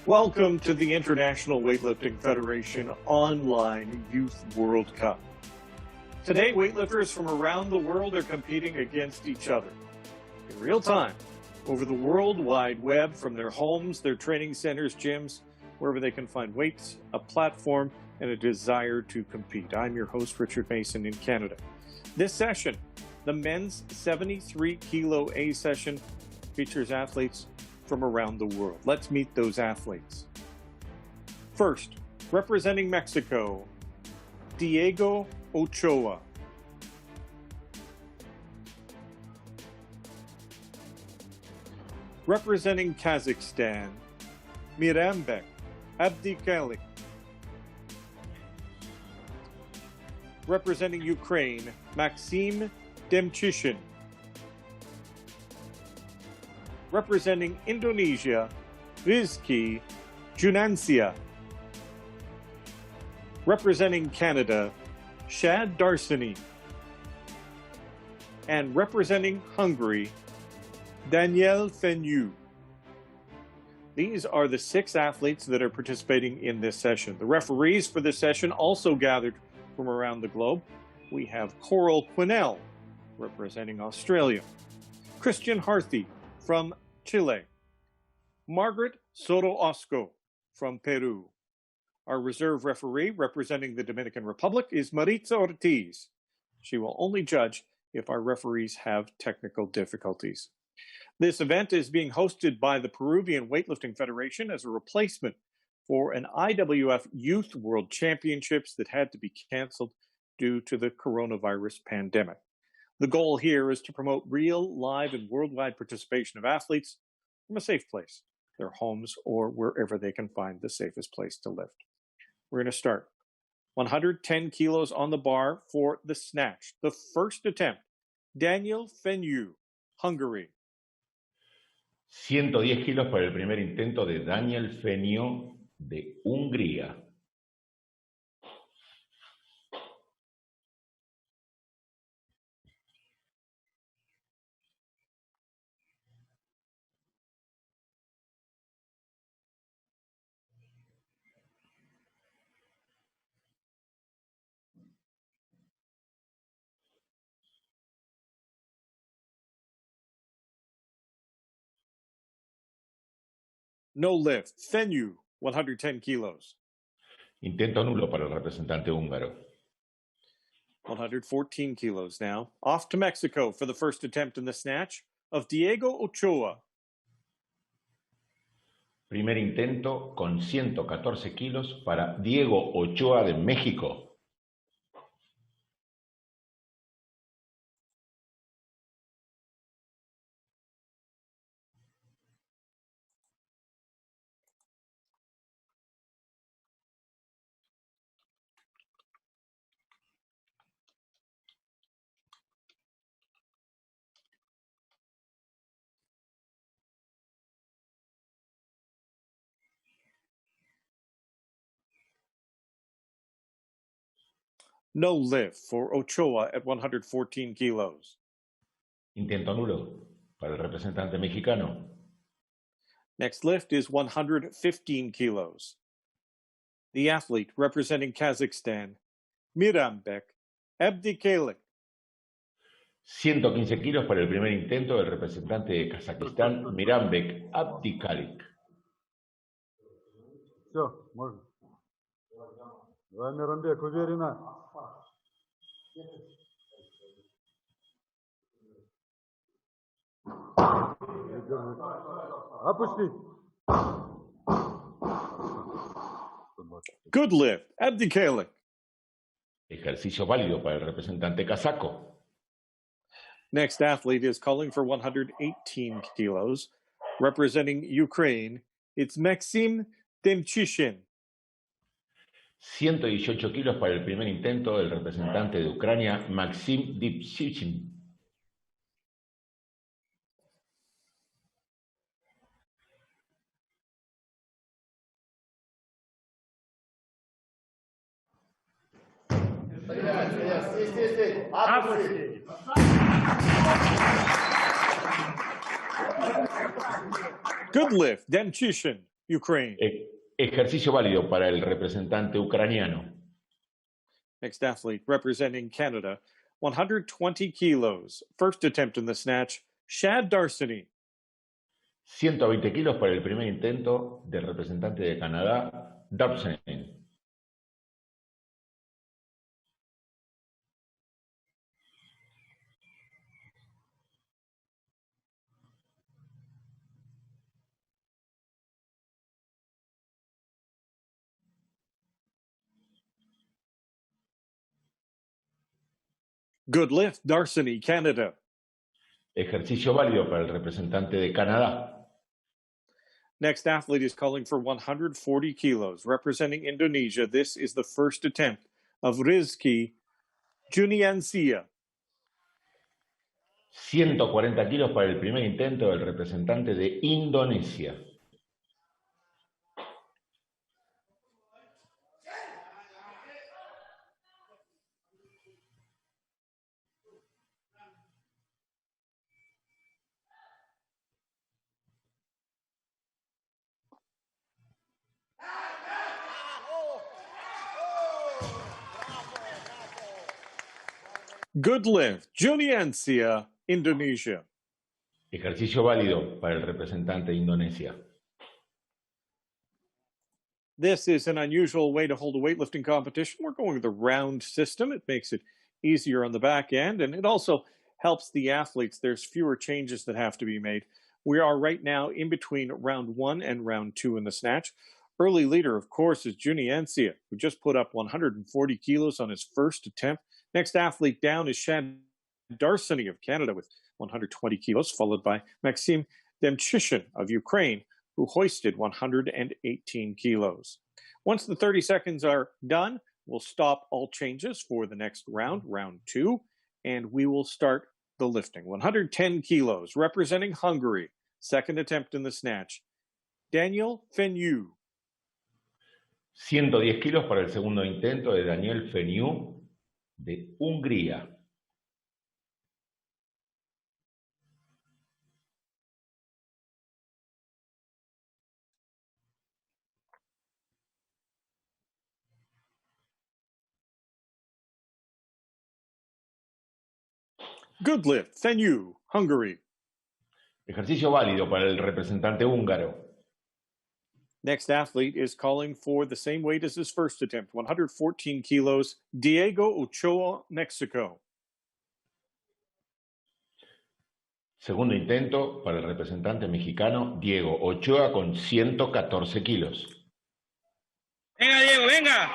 Welcome to the International Weightlifting Federation Online Youth World Cup. Today, weightlifters from around the world are competing against each other in real time over the World Wide Web, from their homes, their training centers, gyms, wherever they can find weights, a platform, and a desire to compete. I'm your host, Richard Mason in Canada. This session, the men's 73 kilo A session, features athletes from around the world. Let's meet those athletes. First, representing Mexico, Diego Ochoa. Representing Kazakhstan, Mirambek Abdikalik. Representing Ukraine, Maxim Demchishin. Representing Indonesia, Rizky Junancia. Representing Canada, Shad Darsani. And representing Hungary, Daniel Fenyu. These are the 6 athletes that are participating in this session. The referees for this session also gathered from around the globe. We have Coral Quinnell, representing Australia, Christian Harthy from Chile, Margaret Soto Osco from Peru. Our reserve referee representing the Dominican Republic is Maritza Ortiz. She will only judge if our referees have technical difficulties. This event is being hosted by the Peruvian Weightlifting Federation as a replacement for an IWF Youth World Championships that had to be canceled due to the coronavirus pandemic. The goal here is to promote real, live, and worldwide participation of athletes from a safe place, their homes, or wherever they can find the safest place to lift. We're going to start. 110 kilos on the bar for the snatch. The first attempt, Daniel Fenyu, Hungary. 110 kilos para el primer intento de Daniel Fenyu de Hungría. No lift. Fenyu, 110 kilos. Intento nulo para el representante húngaro. 114 kilos now. Off to Mexico for the first attempt in the snatch of Diego Ochoa. Primer intento con 114 kilos para Diego Ochoa de México. No lift for Ochoa at 114 kilos. Intento nulo para el representante mexicano. Next lift is 115 kilos. The athlete representing Kazakhstan, Mirambek Abdikalik. 115 kilos para el primer intento del representante de Kazajistán, Mirambek Abdikalik. Все, можно. Давай, Мирамбек, уверенно. Опусти. Good lift, abdicalic. Ejercicio válido para el representante kazaco. Next athlete is calling for 118 kilos. Representing Ukraine, it's Maxim Demchishin. 118 kilos para el primer intento del representante de Ucrania, Maxim Demchishin. Good lift, Demchishin, Ukraine. Ejercicio válido para el representante ucraniano. Next athlete representing Canada, 120 kilos. First attempt in the snatch, Shad Darseny. 120 kilos para el primer intento del representante de Canadá, Darseny. Good lift, Darseny, Canada. Ejercicio válido para el representante de Canadá. Next athlete is calling for 140 kilos. Representing Indonesia, this is the first attempt of Rizky Juniancia. 140 kilos para el primer intento del representante de Indonesia. Good lift, Juniancia, Indonesia. Ejercicio válido para el representante de Indonesia. This is an unusual way to hold a weightlifting competition. We're going with the round system. It makes it easier on the back end, and it also helps the athletes. There's fewer changes that have to be made. We are right now in between round 1 and round 2 in the snatch. Early leader, of course, is Juniancia, who just put up 140 kilos on his first attempt. Next athlete down is Shad Darseny of Canada with 120 kilos, followed by Maxim Demchishin of Ukraine, who hoisted 118 kilos. Once the 30 seconds are done, we'll stop all changes for the next round, round 2, and we will start the lifting. 110 kilos, representing Hungary, second attempt in the snatch, Daniel Fenyu. 110 kilos para el segundo intento de Daniel Fenyu de Hungría. Good lift, Fenyu, Hungary. Ejercicio válido para el representante húngaro. Next athlete is calling for the same weight as his first attempt, 114 kilos, Diego Ochoa, Mexico. Segundo intento para el representante mexicano Diego Ochoa con 114 kilos. Venga, Diego, venga.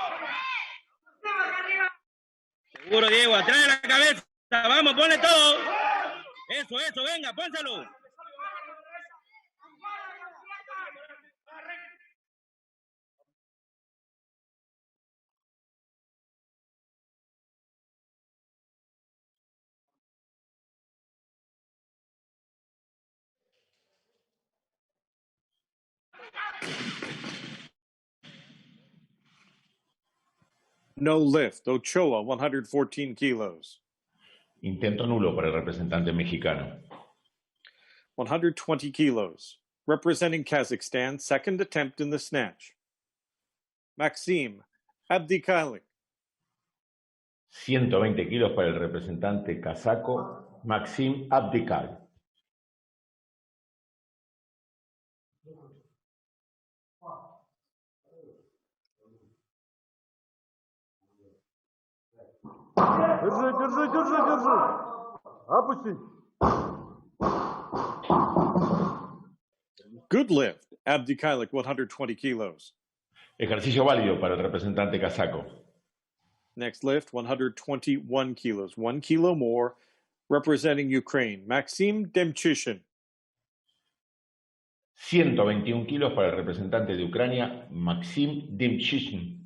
Seguro, Diego, atrás de la cabeza. Vamos, ponle todo. Eso, venga, pónselo. No lift, Ochoa, 114 kilos. Intento nulo para el representante mexicano. 120 kilos. Representing Kazakhstan, second attempt in the snatch, Maxim Abdikalik. 120 kilos para el representante kazaco, Maxim Abdikal. Держи. Опусти. Good lift, Abdikailik, 120 kilos. Ejercicio válido para el representante kazaco. Next lift, 121 kilos, 1 kilo more, representing Ukraine. Maxim Demchishin. 121 kilos para el representante de Ucrania, Maxim Demchishin.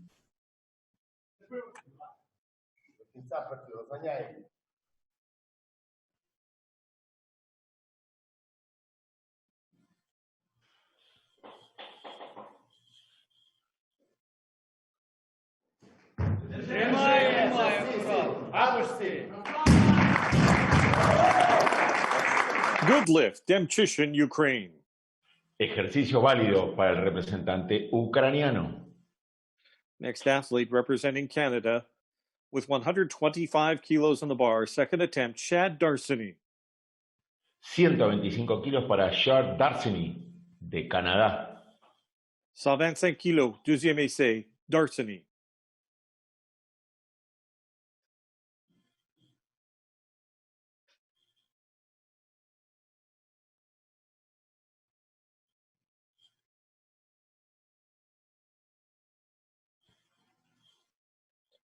Good lift, Demchishin, Ukraine. Ejercicio válido para el representante ucraniano. Next athlete representing Canada with 125 kilos on the bar. Second attempt, Chad Darseny. 125 kilos para Chad Darseny, de Canadá. 125 kilos, deuxième essai, Darseny.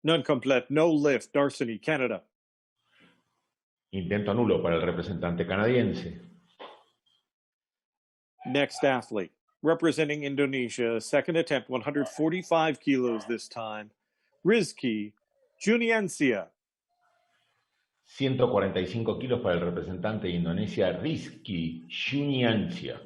Non complete, no lift, Darseny, Canada. Intento nulo para el representante canadiense. Next athlete, representing Indonesia, second attempt, 145 kilos this time, Rizky Juniancia. 145 kilos para el representante de Indonesia, Rizky Juniancia.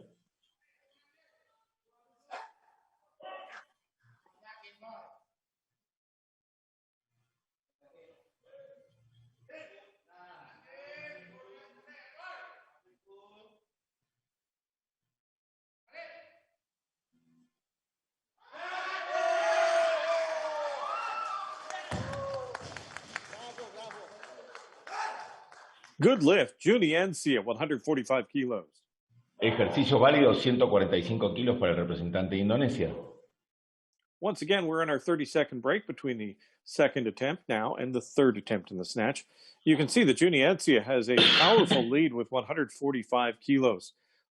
Good lift, Juniancia, 145 kilos. Ejercicio válido, 145 kilos para el representante de Indonesia. Once again, we're in our 30-second break between the second attempt now and the third attempt in the snatch. You can see that Juniancia has a powerful lead with 145 kilos,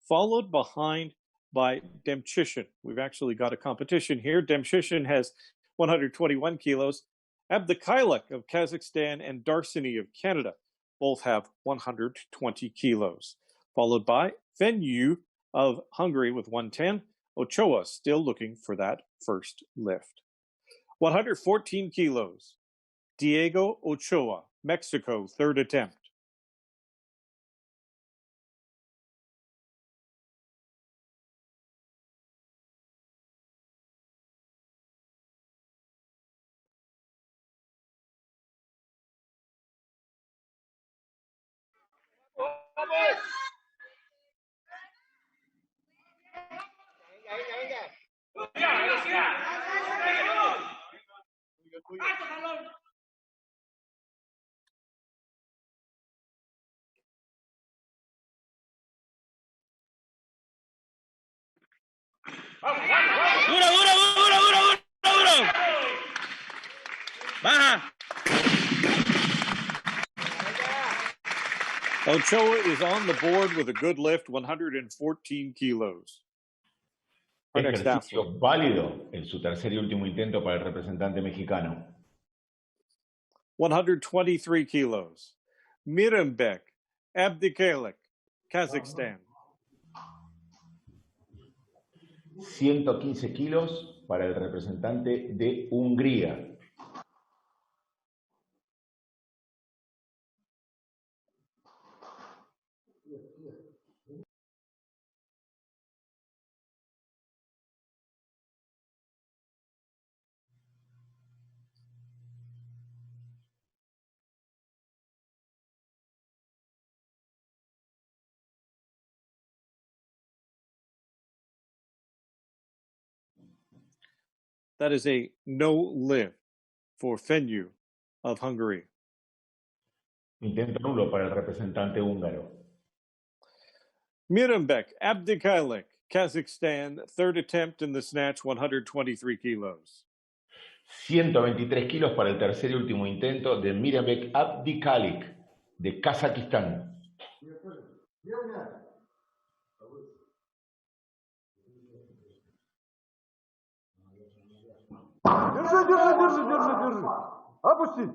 followed behind by Demchishin. We've actually got a competition here. Demchishin has 121 kilos. Abdikailik of Kazakhstan and Darseny of Canada both have 120 kilos, followed by Fenyu of Hungary with 110. Ochoa still looking for that first lift. 114 kilos, Diego Ochoa, Mexico, third attempt. Duro, duro, duro, duro, duro, duro. Baja. Ochoa is on the board with a good lift, 114 kilos. Our next Ejercicio athlete. válido en su tercer y último intento para el representante mexicano. 123 kilos, Mirembek Abdikailik, Kazakhstan. 115 kilos para el representante de Hungría. That is a no lift for Fenyu of Hungary. Intento nulo para el representante húngaro. Mirembek Abdikailik, Kazakhstan, third attempt in the snatch, 123 kilos. 123 kilos para el tercer y último intento de Mirembek Abdikailik, de Держи, держи, держи, держи, держи. Опусти.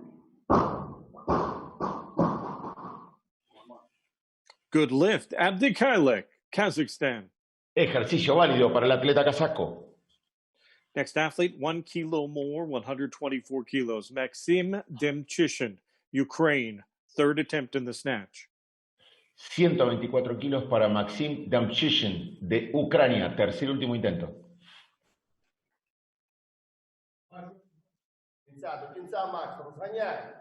Good lift. Abdikalik, Kazakhstan. Ejercicio válido para el atleta kazaco. Next athlete, 1 kilo more, 124 kilos. Maxim Demchishin, Ukraine. Third attempt in the snatch. 124 kilos para Maxim Damchishin de Ucrania. Tercer y último intento. До кінця, Макс, розганяй.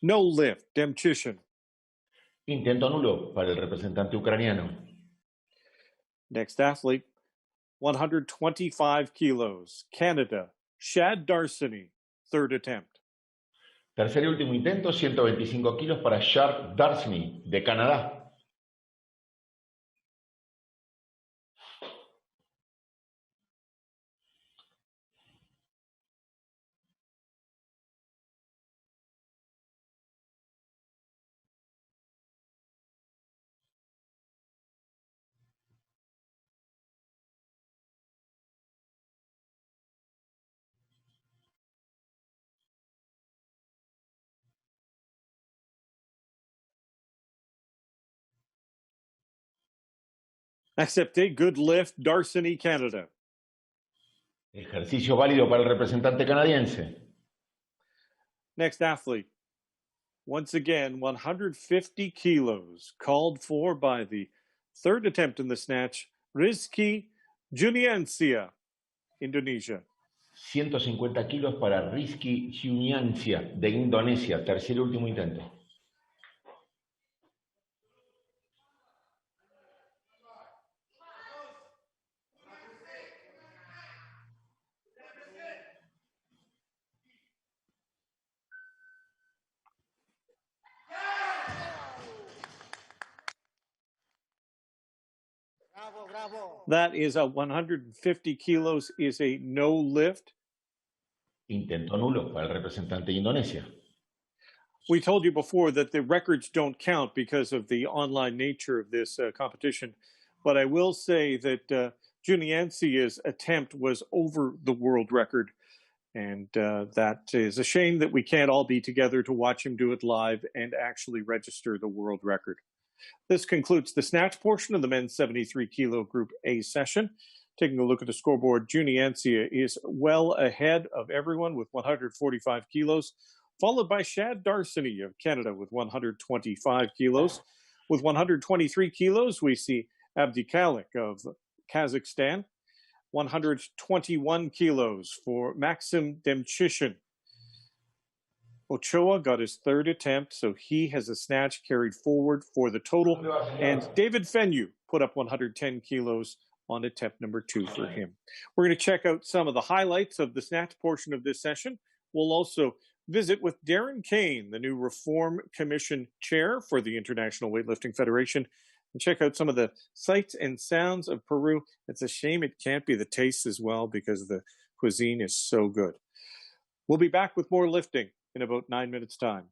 No lift, Demchishin. Intento nulo para el representante ucraniano. Next athlete, 125 kilos. Canada, Shad Darseny. Third attempt. Tercer y último intento, 125 kilos para Shad Darseny de Canadá. Accepté, good lift, Darseny, Canada. Ejercicio válido para el representante canadiense. Next athlete, once again, 150 kilos, called for by the third attempt in the snatch, Rizky Juniancia, Indonesia. 150 kilos para Rizky Juniancia de Indonesia. Tercer y último intento. Bravo, bravo. That is a 150 kilos is a no lift. Intento nulo para el representante de Indonesia. We told you before that the records don't count because of the online nature of this competition. But I will say that Juniancia's attempt was over the world record. And that is a shame that we can't all be together to watch him do it live and actually register the world record. This concludes the snatch portion of the men's 73 kilo Group A session. Taking a look at the scoreboard, Juniancia is well ahead of everyone with 145 kilos, followed by Shad Darseny of Canada with 125 kilos. With 123 kilos, we see Abdikalik of Kazakhstan. 121 kilos for Maxim Demchishin. Ochoa got his third attempt, so he has a snatch carried forward for the total. And David Fenyu put up 110 kilos on attempt number 2 for him. We're going to check out some of the highlights of the snatch portion of this session. We'll also visit with Darren Kane, the new Reform Commission chair for the International Weightlifting Federation, and check out some of the sights and sounds of Peru. It's a shame it can't be the taste as well because the cuisine is so good. We'll be back with more lifting in about 9 minutes' time.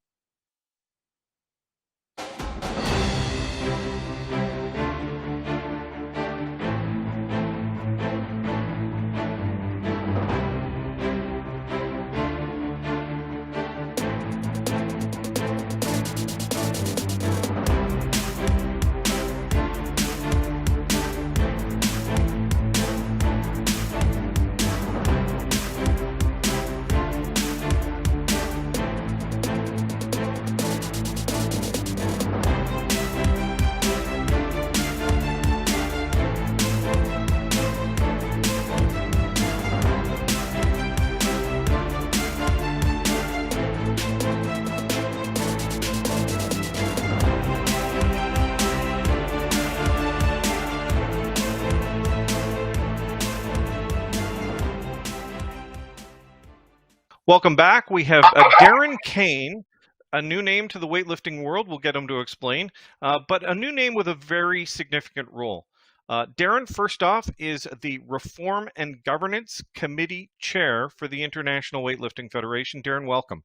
Welcome back. We have Darren Kane, a new name to the weightlifting world. We'll get him to explain, but a new name with a very significant role. Darren, first off, is the Reform and Governance Committee Chair for the International Weightlifting Federation. Darren, welcome.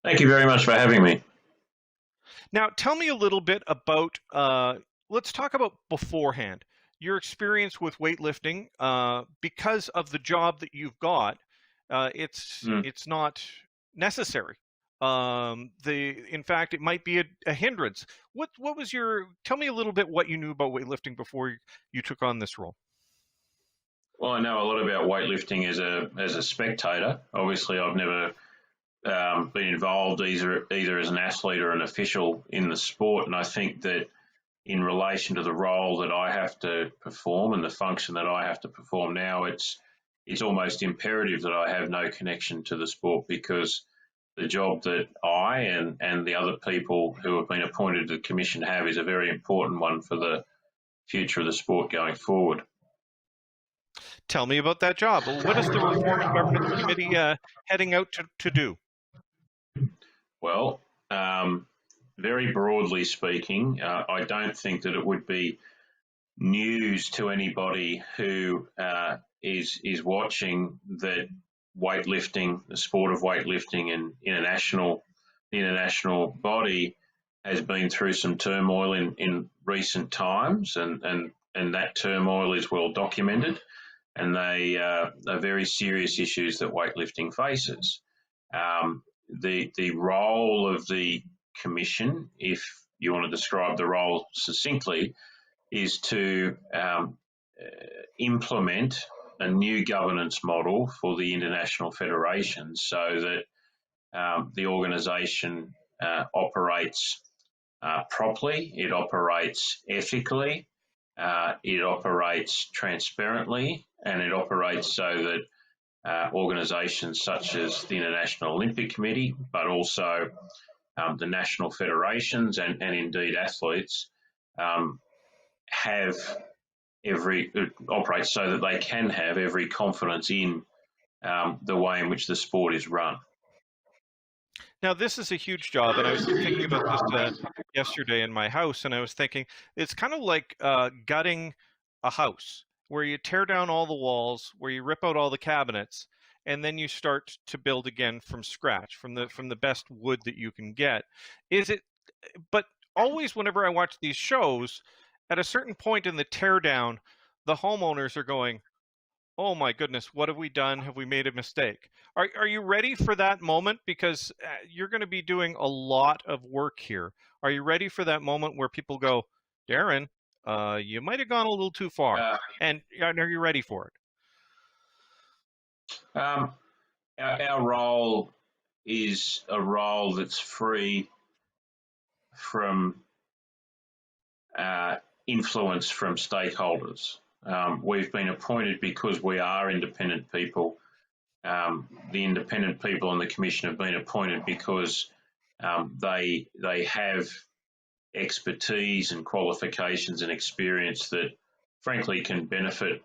Thank you very much for having me. Now, tell me a little bit about, let's talk about beforehand, your experience with weightlifting. Because of the job that you've got, it's not necessary. In fact, it might be a hindrance. What was tell me a little bit what you knew about weightlifting before you took on this role. Well, I know a lot about weightlifting as a spectator. Obviously, I've never been involved either as an athlete or an official in the sport, and I think that in relation to the role that I have to perform and the function that I have to perform now, it's almost imperative that I have no connection to the sport, because the job that I and the other people who have been appointed to the commission have is a very important one for the future of the sport going forward. Tell me about that job. What is the Reform and Governance Committee heading out to do? Well, very broadly speaking, I don't think that it would be news to anybody who is watching that weightlifting, the sport of weightlifting and the international body has been through some turmoil in recent times, and that turmoil is well documented, and they are very serious issues that weightlifting faces. The role of the commission, if you want to describe the role succinctly, is to implement a new governance model for the international federations so that the organisation operates properly, it operates ethically, it operates transparently, and it operates so that organisations such as the International Olympic Committee, but also the national federations and indeed athletes operate so that they can have every confidence in the way in which the sport is run. Now, this is a huge job, and I was thinking about this yesterday in my house, and I was thinking it's kind of like gutting a house, where you tear down all the walls, where you rip out all the cabinets, and then you start to build again from scratch, from the best wood that you can get. But always whenever I watch these shows, at a certain point in the teardown, the homeowners are going, "Oh my goodness, what have we done? Have we made a mistake?" Are you ready for that moment? Because you're going to be doing a lot of work here. Are you ready for that moment where people go, "Darren, you might have gone a little too far," and are you ready for it? Our role is a role that's free from influence from stakeholders. We've been appointed because we are independent people. The independent people on the commission have been appointed because they have expertise and qualifications and experience that, frankly, can benefit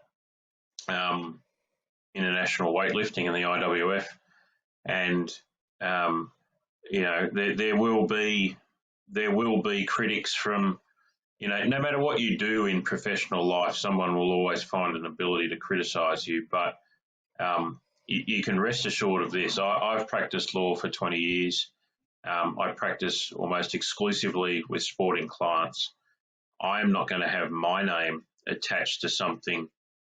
international weightlifting and the IWF. And there will be critics from. No matter what you do in professional life, someone will always find an ability to criticise you. But you can rest assured of this. I've practiced law for 20 years. I practice almost exclusively with sporting clients. I am not going to have my name attached to something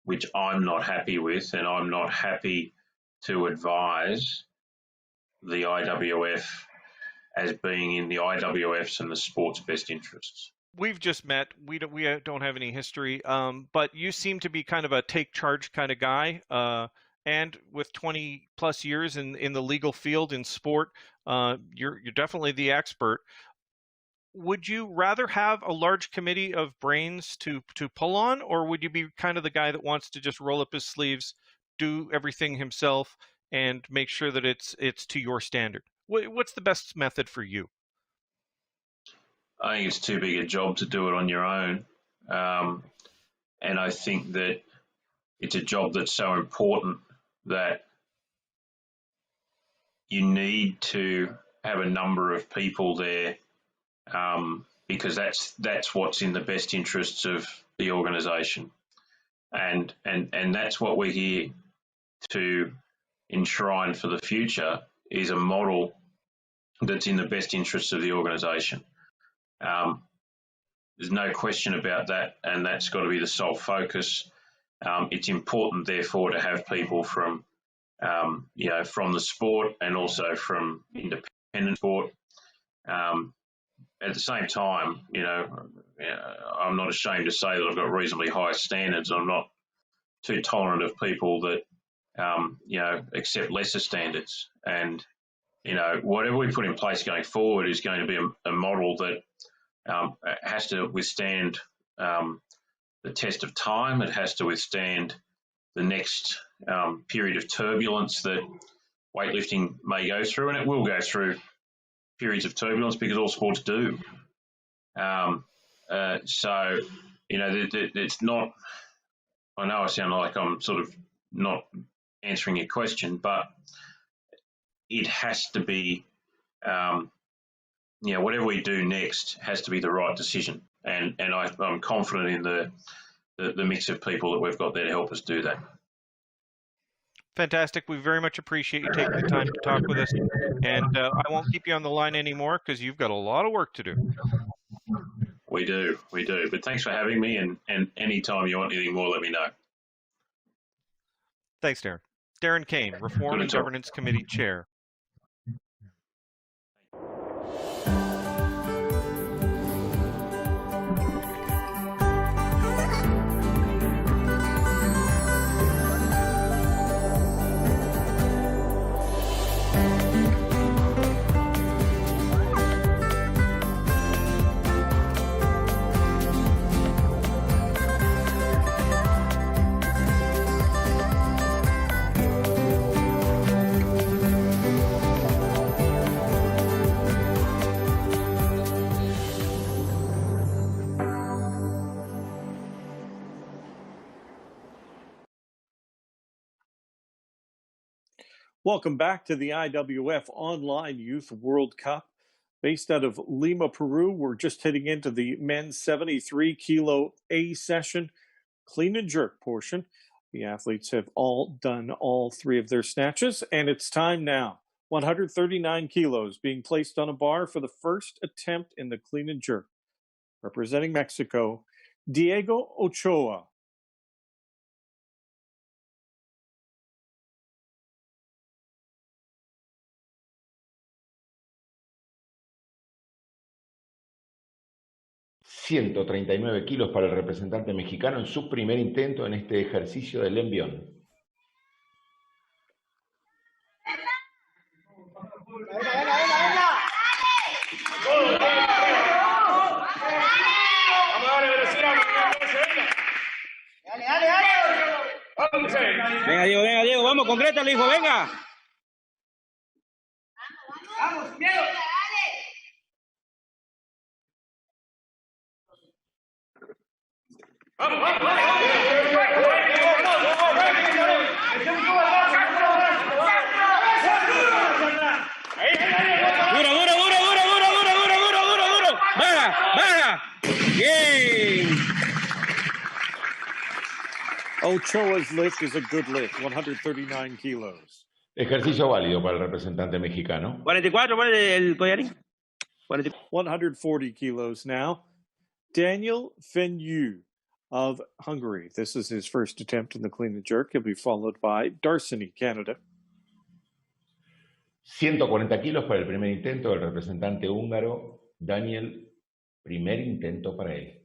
which I'm not happy with, and I'm not happy to advise the IWF as being in the IWF's and the sport's best interests. We've just met. We don't have any history, but you seem to be kind of a take charge kind of guy. And with 20 plus years in the legal field in sport, you're definitely the expert. Would you rather have a large committee of brains to pull on, or would you be kind of the guy that wants to just roll up his sleeves, do everything himself, and make sure that it's to your standard? What's the best method for you? I think it's too big a job to do it on your own. And I think that it's a job that's so important that you need to have a number of people there, because that's what's in the best interests of the organisation, and that's what we're here to enshrine for the future, is a model that's in the best interests of the organisation. There's no question about that, and that's got to be the sole focus. It's important, therefore, to have people from, from the sport and also from independent sport. At the same time, I'm not ashamed to say that I've got reasonably high standards. I'm not too tolerant of people that, accept lesser standards. And, whatever we put in place going forward is going to be a model that has to withstand the test of time. It has to withstand the next period of turbulence that weightlifting may go through, and it will go through periods of turbulence because all sports do. So, it's not, I know I sound like I'm sort of not answering your question, but it has to be, whatever we do next has to be the right decision. And I'm confident in the mix of people that we've got there to help us do that. Fantastic. We very much appreciate you taking the time to talk with us. And I won't keep you on the line anymore because you've got a lot of work to do. We do. But thanks for having me, and anytime you want anything more, let me know. Thanks, Darren. Darren Kane, Reform and Governance Committee Chair. Welcome back to the IWF Online Youth World Cup. Based out of Lima, Peru, we're just heading into the men's 73 kilo A session, clean and jerk portion. The athletes have all done all three of their snatches, and it's time now. 139 kilos being placed on a bar for the first attempt in the clean and jerk. Representing Mexico, Diego Ochoa. ...139 kilos para el representante mexicano en su primer intento en este ejercicio del envión. Venga, Diego, vamos, concrétalo, hijo, venga. Vamos, Diego. Duro. Baja. Bien. Ochoa's lift is a good lift, 139 kilos. Ejercicio válido para el representante mexicano. 44, ¿cuál es el collarín? 140 kilos now. Daniel Fenyu of Hungary. This is his first attempt in the clean and jerk. He'll be followed by Darceny, Canada. 140 kilos para el primer intento del representante húngaro, Daniel. Primer intento para él.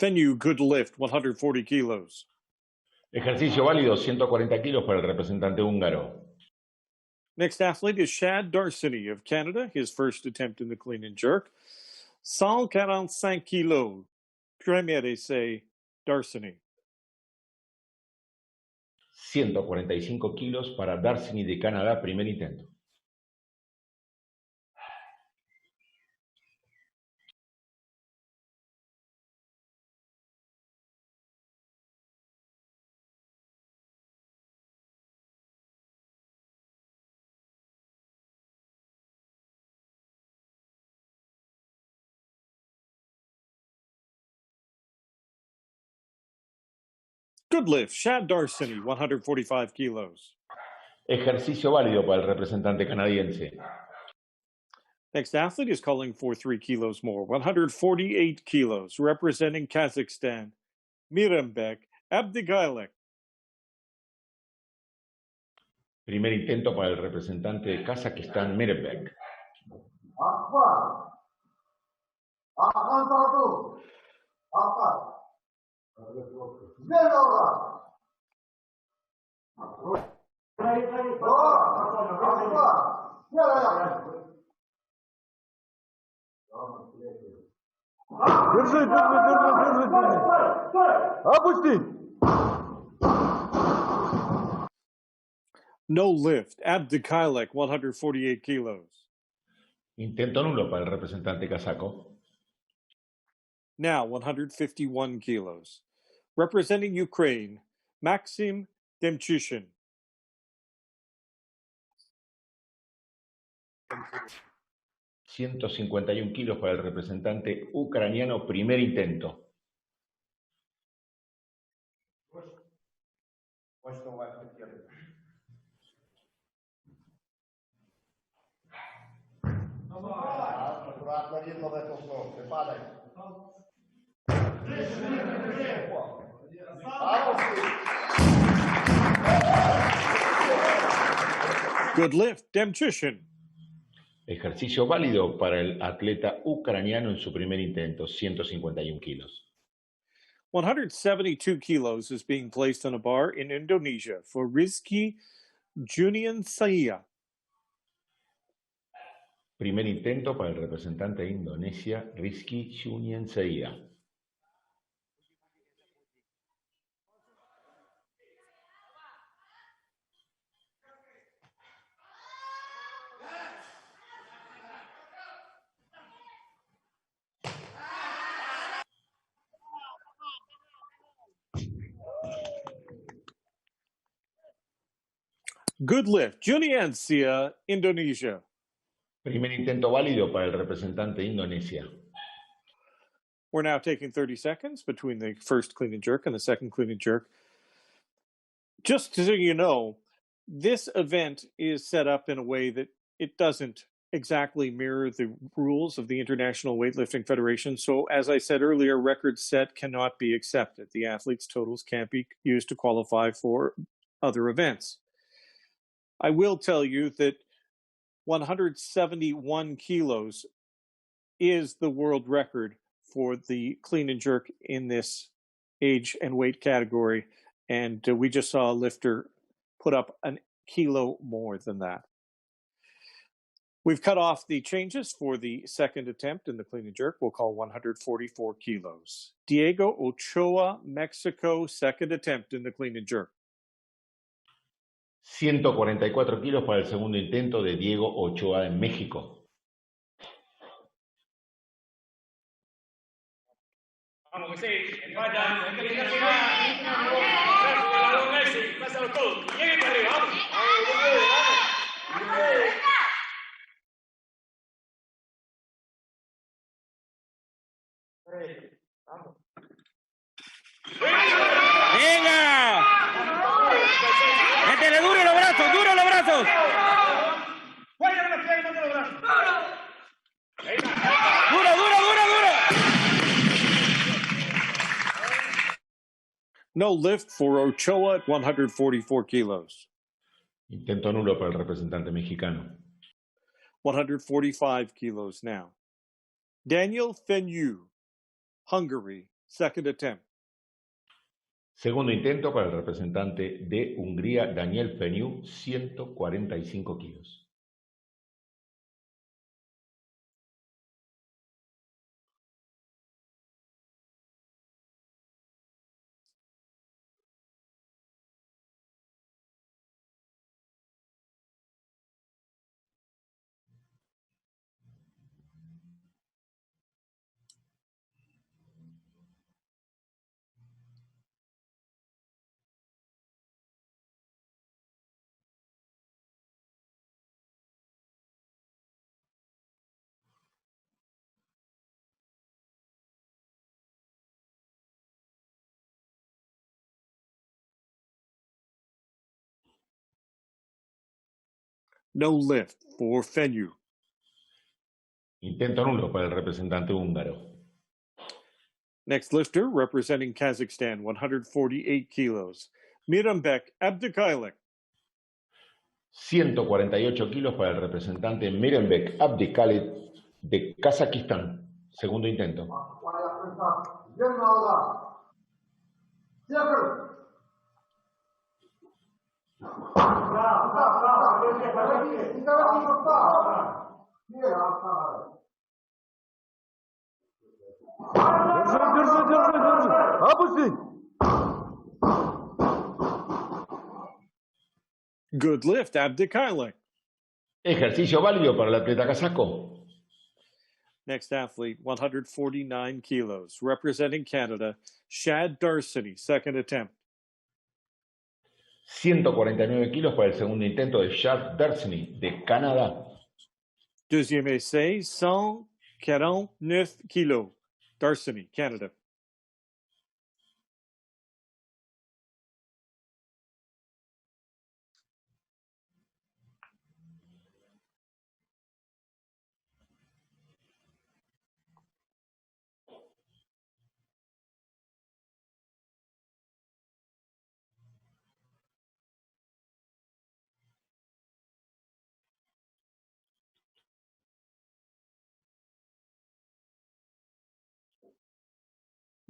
Fenyu, good lift, 140 kilos. Ejercicio válido, 140 kilos para el representante húngaro. Next athlete is Shad Darseny of Canada, his first attempt in the clean and jerk. 145 kilos. Premier essai, Darseny. 145 kilos para Darseny de Canadá, primer intento. Good lift, Shad Darseny, 145 kilos. Ejercicio válido para el representante canadiense. Next athlete is calling for 3 kilos more, 148 kilos, representing Kazakhstan, Mirembek Abdigailek. Primer intento para el representante de Kazajistán, Mirembek. Akbar. Akan satu. Akbar. Zero. Держи. Опусти. No lift, Abdigailek, 148 kilos. Intento nulo para el representante kazaco. Now 151 kilos. Representing Ukraine, Maxim Demchushin. $151 kilos para el representante ucraniano, primer intento. Аккуратно видно в эту сторону. Не падай. Good lift, Demchushin. Ejercicio válido para el atleta ucraniano en su primer intento, 151 kilos. 172 kilos is being placed on a bar in Indonesia for Rizky Juniansaya. Primer intento para el representante de Indonesia, Rizky Juniansaya. Good lift, Juniansaya, Indonesia. Primer intento válido para el representante de Indonesia. We're now taking 30 seconds between the first clean and jerk and the second clean and jerk. Just so you know, this event is set up in a way that it doesn't exactly mirror the rules of the International Weightlifting Federation. So, as I said earlier, records set cannot be accepted. The athletes' totals can't be used to qualify for other events. I will tell you that 171 kilos is the world record for the clean and jerk in this age and weight category. And we just saw a lifter put up a kilo more than that. We've cut off the changes for the second attempt in the clean and jerk. We'll call 144 kilos. Diego Ochoa, Mexico, second attempt in the clean and jerk. 144 kilos para el segundo intento de Diego Ochoa en México. Vamos, que sí, vaya, hay que limpiarse más. Pásalo todo. Lleguen para arriba, vamos. ¡Venga! ¡Métele duro los brazos, duro los brazos! ¡Duro, duro, duro, duro! No lift for Ochoa at 144 kilos. Intento nulo para el representante mexicano. 145 kilos now. Daniel Fenyu, Hungary, second attempt. Segundo intento para el representante de Hungría, Daniel Feniu, 145 kilos. No lift for Fenyu. Intento nulo para el representante húngaro. Next lifter, representing Kazakhstan, 148 kilos, Mirambek Abdikailik. 148 kilos para el representante Mirembek Abdikhalid de Kazajistán. Segundo intento. Опусти! Good lift, Abdikailik. Ejercicio válido para el atleta kazajo. Next athlete, 149 kilos, representing Canada, Shad Darseny, second attempt. 149 kilos para el segundo intento de Shad Darseny de Canadá. Deuxième essai, 149 kilos, Darseny, Canada.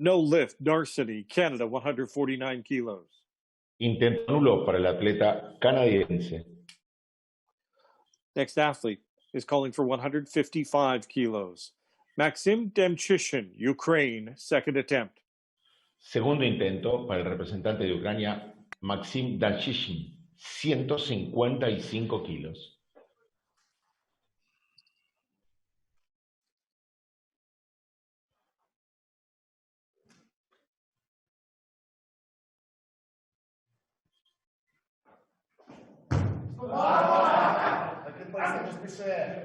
No lift, Darseny, Canada, 149 kilos. Intento nulo para el atleta canadiense. Next athlete is calling for 155 kilos. Maxim Demchishin, Ukraine, second attempt. Segundo intento para el representante de Ucrania, Maxim Dalchishin, 155 kilos. I can just be safe.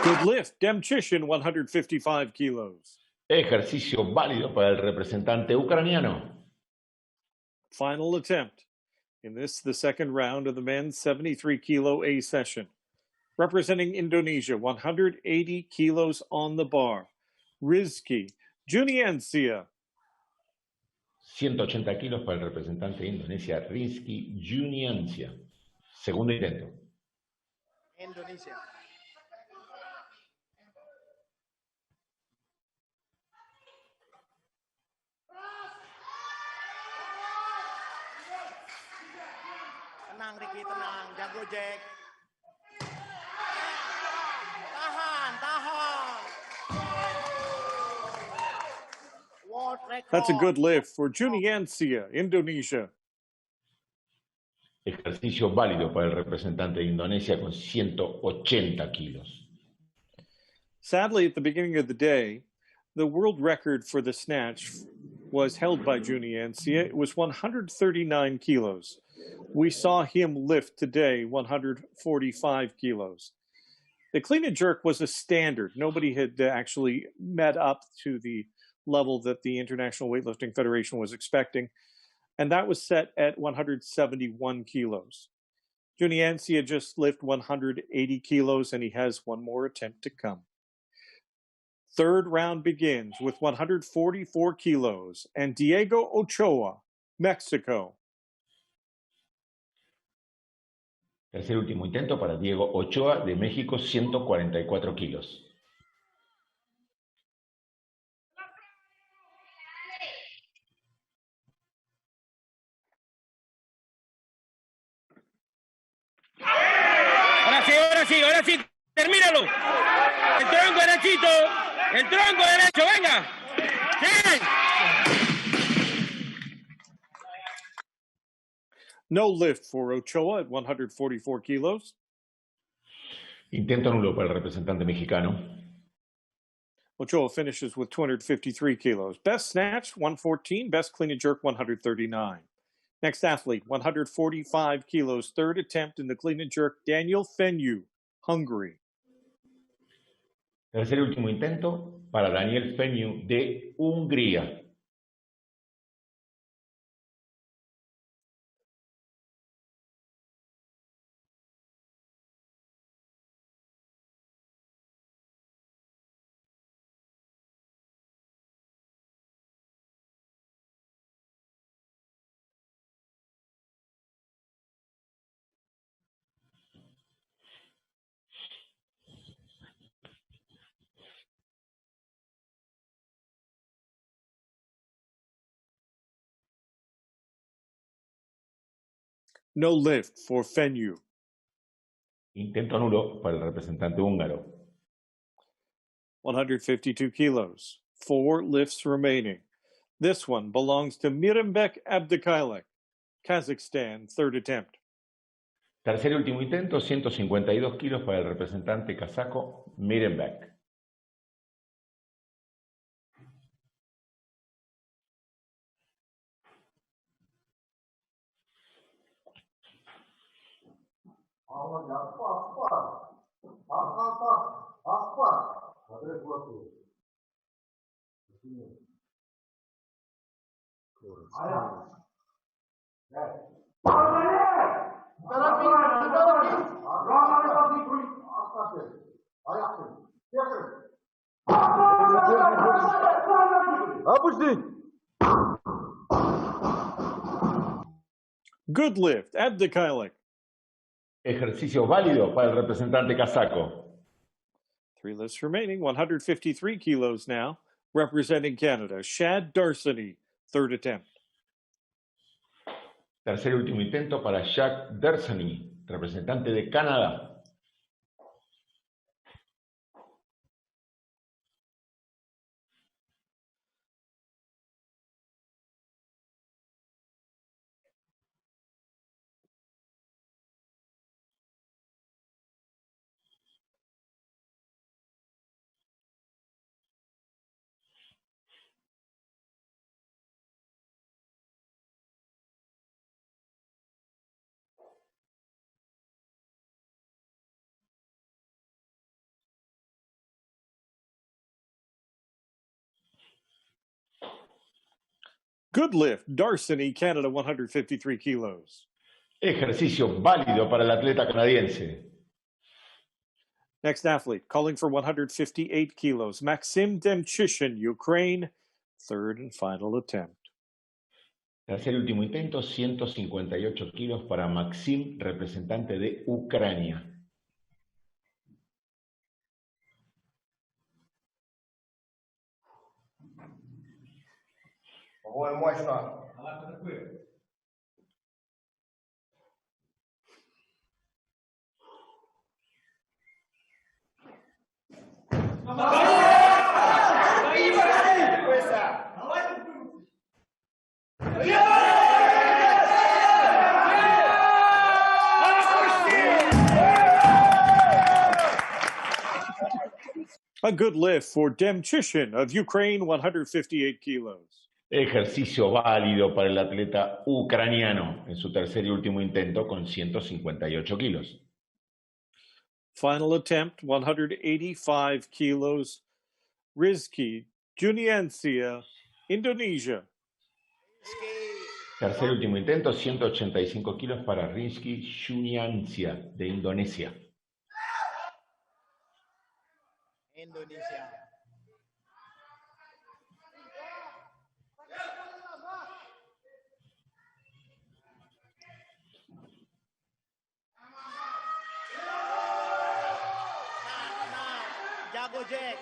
Good lift, Demchishin, 155 kilos. Ejercicio válido para el representante ucraniano. Final attempt. In this, the second round of the men's 73 kilo A session. Representing Indonesia, 180 kilos on the bar. Rizky Juniancia. 180 kilos para el representante de Indonesia, Rizky Juniancia. Segundo intento. Indonesia. Tenang Ricky, tenang. Jago Jack. Tahan. World record. That's a good lift for Juniancia, Indonesia. Ejercicio válido para el representante de Indonesia con 180 kilos. Sadly, at the beginning of the day, the world record for the snatch was held by Juniancia. It was 139 kilos. We saw him lift today 145 kilos. The clean and jerk was a standard. Nobody had actually met up to the level that the International Weightlifting Federation was expecting, and that was set at 171 kilos. Juniancia just lifted 180 kilos, and he has one more attempt to come. Third round begins with 144 kilos, and Diego Ochoa, Mexico. Tercer y último intento para Diego Ochoa de México, 144 kilos. Ahora sí, termínalo. El tronco derechito, el tronco derecho, venga. Sí. No lift for Ochoa at 144 kilos. Intento nulo para el representante mexicano. Ochoa finishes with 253 kilos. Best snatch, 114. Best clean and jerk, 139. Next athlete, 145 kilos. Third attempt in the clean and jerk, Daniel Fenyu, Hungary. Tercer y último intento para Daniel Fenyu de Hungría. No lift for Fenyu. Intento nulo para el representante húngaro. 152 kilos. 4 lifts remaining. This one belongs to Mirembek Abdikailek, Kazakhstan, third attempt. Tercer y último intento, 152 kilos para el representante kazajo Mirembek. Good lift, Abdikailek. Ejercicio válido para el representante kazajo. 3 lifts remaining, 153 kilos now, representing Canada, Shad Darseny, third attempt. Tercer y último intento para Jacques Derseny, representante de Canadá. Good lift, Darseny, Canada, 153 kilos. Ejercicio válido para el atleta canadiense. Next athlete, calling for 158 kilos, Maxim Demchishin, Ukraine, third and final attempt. Tercer y último intento, 158 kilos para Maxim, representante de Ucrania. Muestra. A good lift for Demchishin of Ukraine, 158 kilos. Ejercicio válido para el atleta ucraniano en su tercer y último intento con 158 kilos. Final attempt, 185 kilos, Rizky Juniancia, Indonesia. Tercer y último intento, 185 kilos para Rizky Juniancia de Indonesia. Indonesia. Jago Jack.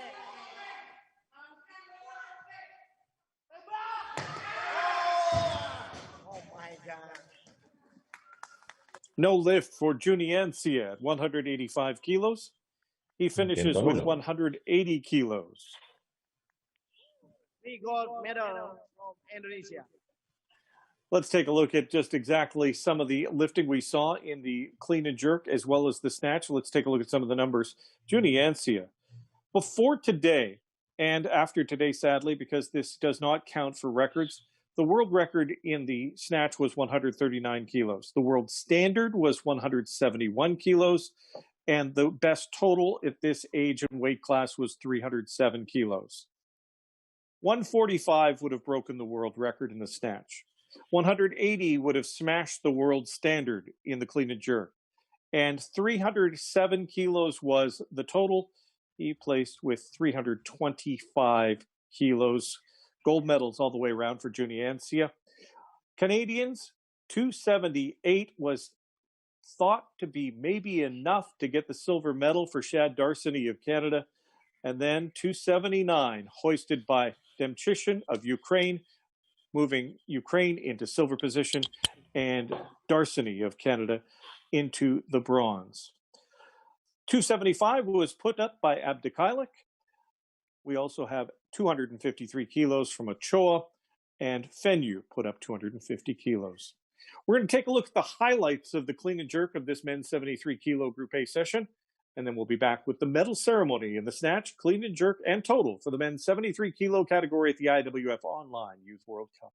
Oh my God. No lift for Juniancia at 185 kilos. He finishes Intento with nulo. 180 kilos. 3 gold medal from Indonesia. Let's take a look at just exactly some of the lifting we saw in the clean and jerk as well as the snatch. Let's take a look at some of the numbers. Juniancia, before today and after today, sadly, because this does not count for records, the world record in the snatch was 139 kilos. The world standard was 171 kilos. And the best total at this age and weight class was 307 kilos. 145 would have broken the world record in the snatch. 180 would have smashed the world standard in the clean and jerk. And 307 kilos was the total. He placed with 325 kilos. Gold medals all the way around for Juniancia. Canadians, 278 was thought to be maybe enough to get the silver medal for Shad Darseny of Canada. And then 279 hoisted by Demchyshin of Ukraine, moving Ukraine into silver position, and Darseny of Canada into the bronze. 275 was put up by Abdikailik. We also have 253 kilos from Ochoa, and Fenyu put up 250 kilos. We're going to take a look at the highlights of the clean and jerk of this men's 73 kilo Group A session, and then we'll be back with the medal ceremony in the snatch, clean and jerk, and total for the men's 73 kilo category at the IWF Online Youth World Cup.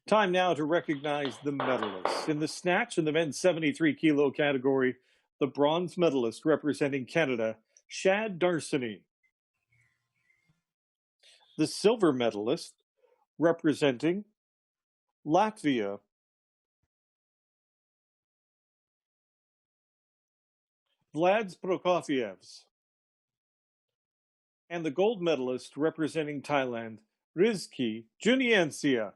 Time now to recognize the medalists. In the snatch in the men's 73 kilo category, the bronze medalist representing Canada, Shad Darseny. The silver medalist representing Latvia, Vlads Prokofievs. And the gold medalist representing Thailand, Rizky Juniancia.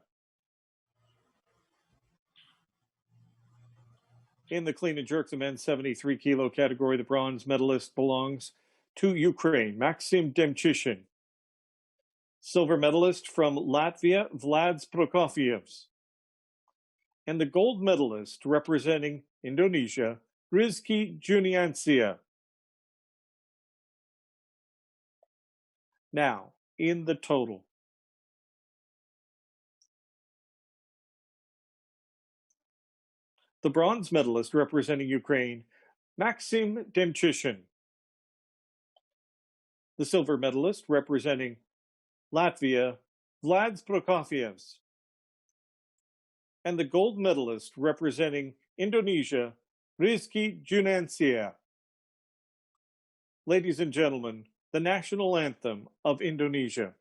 In the clean and jerk, the men's 73 kilo category, the bronze medalist belongs to Ukraine, Maxim Demchyshin. Silver medalist from Latvia, Vlads Prokofievs. And the gold medalist representing Indonesia, Rizky Juniancia. Now, in the total. The bronze medalist representing Ukraine, Maxim Demchyshin. The silver medalist representing Latvia, Vlads Prokofievs. And the gold medalist representing Indonesia, Rizky Juniancia. Ladies and gentlemen, the national anthem of Indonesia.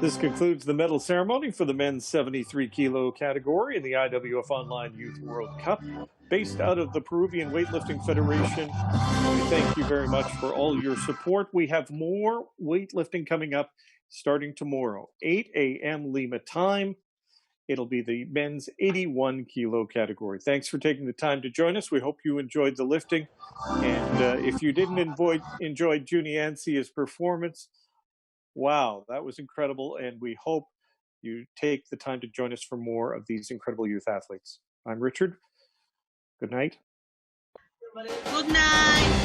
This concludes the medal ceremony for the men's 73 kilo category in the IWF Online Youth World Cup, based out of the Peruvian Weightlifting Federation. We thank you very much for all your support. We have more weightlifting coming up starting tomorrow, 8 a.m. Lima time. It'll be the men's 81 kilo category. Thanks for taking the time to join us. We hope you enjoyed the lifting. And if you didn't enjoy Junie Ancia's performance, wow, that was incredible. And we hope you take the time to join us for more of these incredible youth athletes. I'm Richard. Good night. Good night.